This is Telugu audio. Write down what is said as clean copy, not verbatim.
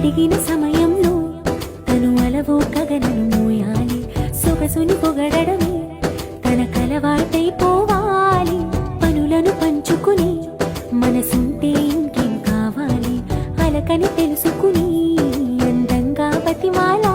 అడిగిన సమయంలో తను అలవో గగనను మోయాలి. సొగసుని పొగడమే తన కలవాటైపోవాలి. పనులను పంచుకుని మనసుంటే ఇంకేం కావాలి. అలకని తెలుసుకుని అందంగా బతిమాలా